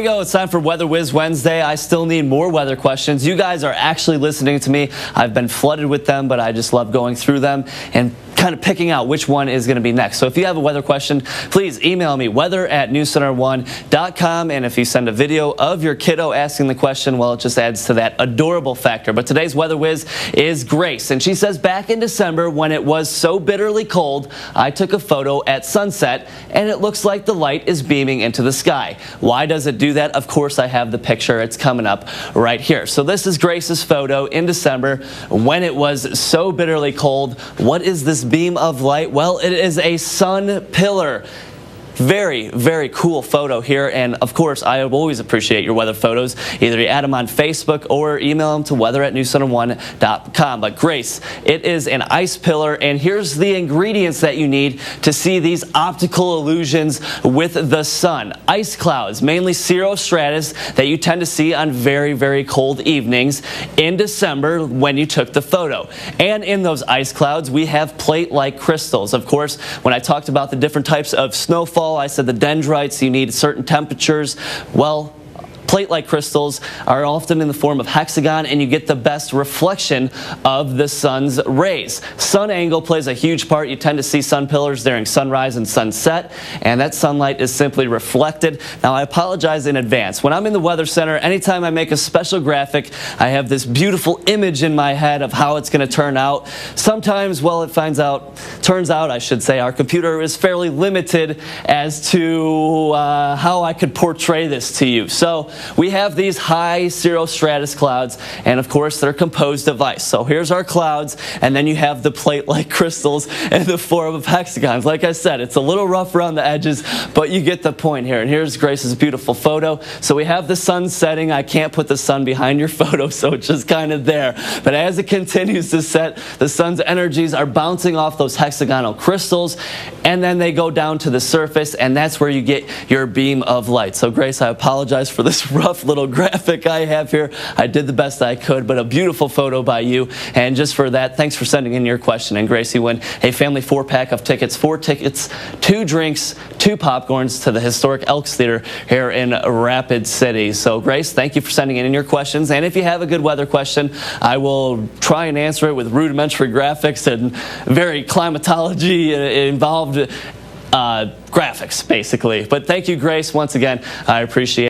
go. It's time for Weather Wiz Wednesday. I still need more weather questions. You guys are actually listening to me. I've been flooded with them, but I just love going through them and kind of picking out which one is going to be next. So if you have a weather question, please email me, weather@newscenter1.com. And if you send a video of your kiddo asking the question, well, it just adds to that adorable factor. But today's Weather Wiz is Grace. And she says, back in December, when it was so bitterly cold, I took a photo at sunset, and it looks like the light is beaming into the sky. Why does it do that? Of course, I have the picture. It's coming up right here. So this is Grace's photo in December when it was so bitterly cold. What is this beam of light? Well, it is a sun pillar. Very, very cool photo here, and of course I always appreciate your weather photos. Either you add them on Facebook or email them to weather@newscenter1.com. But Grace, it is an ice pillar, and here's the ingredients that you need to see these optical illusions with the sun. Ice clouds, mainly cirrostratus, that you tend to see on very, very cold evenings in December when you took the photo. And in those ice clouds, we have plate-like crystals. Of course, when I talked about the different types of snowfall, I said the dendrites, you need certain temperatures. Well, plate-like crystals are often in the form of hexagon, and you get the best reflection of the sun's rays. Sun angle plays a huge part. You tend to see sun pillars during sunrise and sunset, and that sunlight is simply reflected. Now, I apologize in advance. When I'm in the Weather Center, anytime I make a special graphic, I have this beautiful image in my head of how it's going to turn out. Sometimes, well, turns out, I should say, our computer is fairly limited as to how I could portray this to you. So we have these high cirrostratus clouds, and of course they're composed of ice. So here's our clouds, and then you have the plate-like crystals in the form of hexagons. Like I said, it's a little rough around the edges, but you get the point here. And here's Grace's beautiful photo. So we have the sun setting. I can't put the sun behind your photo, so it's just kind of there. But as it continues to set, the sun's energies are bouncing off those hexagonal crystals, and then they go down to the surface, and that's where you get your beam of light. So Grace, I apologize for this rough little graphic I have here. I did the best I could, but a beautiful photo by you. And just for that, thanks for sending in your question. And Grace, you win a family 4-pack of tickets, 4 tickets, 2 drinks, 2 popcorns to the historic Elks Theater here in Rapid City. So Grace, thank you for sending in your questions. And if you have a good weather question, I will try and answer it with rudimentary graphics and very climatology involved graphics, basically. But thank you, Grace, once again. I appreciate it.